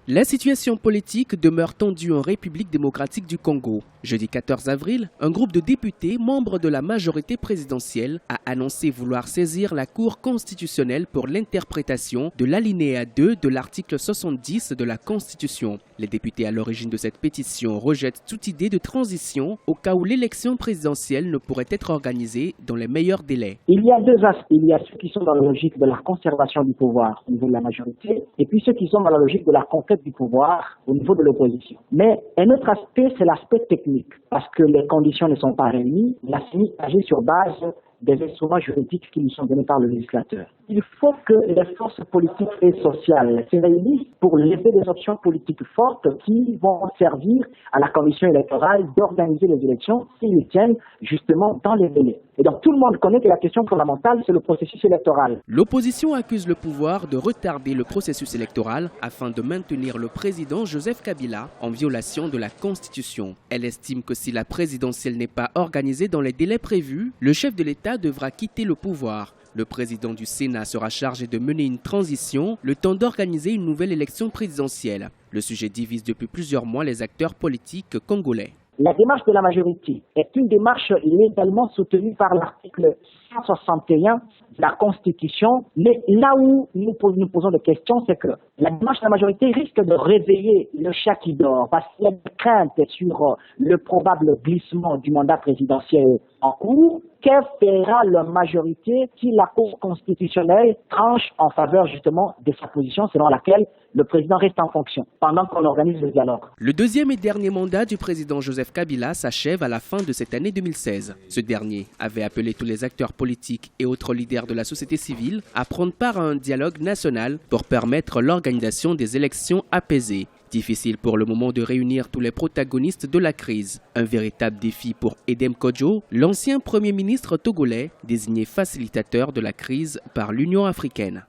La situation politique demeure tendue en République démocratique du Congo. Jeudi 14 avril, un groupe de députés, membres de la majorité présidentielle, a annoncé vouloir saisir la Cour constitutionnelle pour l'interprétation de l'alinéa 2 de l'article 70 de la Constitution. Les députés à l'origine de cette pétition rejettent toute idée de transition au cas où l'élection présidentielle ne pourrait être organisée dans les meilleurs délais. Il y a deux aspects. Il y a ceux qui sont dans la logique de la conservation du pouvoir au niveau de la majorité et puis ceux qui sont dans la logique de la conquête du pouvoir au niveau de l'opposition. Mais un autre aspect, c'est l'aspect technique, parce que les conditions ne sont pas réunies. La CENI agit sur base des instruments juridiques qui lui sont donnés par le législateur. Il faut que les forces politiques et sociales se réunissent pour lever des options politiques fortes qui vont servir à la commission électorale d'organiser les élections s'ils tiennent justement dans les délais. Et donc tout le monde connaît que la question fondamentale, c'est le processus électoral. L'opposition accuse le pouvoir de retarder le processus électoral afin de maintenir le président Joseph Kabila en violation de la Constitution. Elle estime que si la présidentielle n'est pas organisée dans les délais prévus, le chef de l'État devra quitter le pouvoir. Le président du Sénat sera chargé de mener une transition, le temps d'organiser une nouvelle élection présidentielle. Le sujet divise depuis plusieurs mois les acteurs politiques congolais. La démarche de la majorité est une démarche légalement soutenue par l'article 161 de la Constitution. Mais là où nous posons des questions, c'est que la démarche de la majorité risque de réveiller le chat qui dort, parce qu'il y a des craintes sur le probable glissement du mandat présidentiel en cours. Que fera la majorité si la Cour constitutionnelle tranche en faveur justement de sa position selon laquelle le président reste en fonction pendant qu'on organise le dialogue? Le deuxième et dernier mandat du président Joseph Kabila s'achève à la fin de cette année 2016. Ce dernier avait appelé tous les acteurs politiques et autres leaders de la société civile à prendre part à un dialogue national pour permettre l'organisation des élections apaisées. Difficile pour le moment de réunir tous les protagonistes de la crise. Un véritable défi pour Edem Kodjo, l'ancien Premier ministre togolais, désigné facilitateur de la crise par l'Union africaine.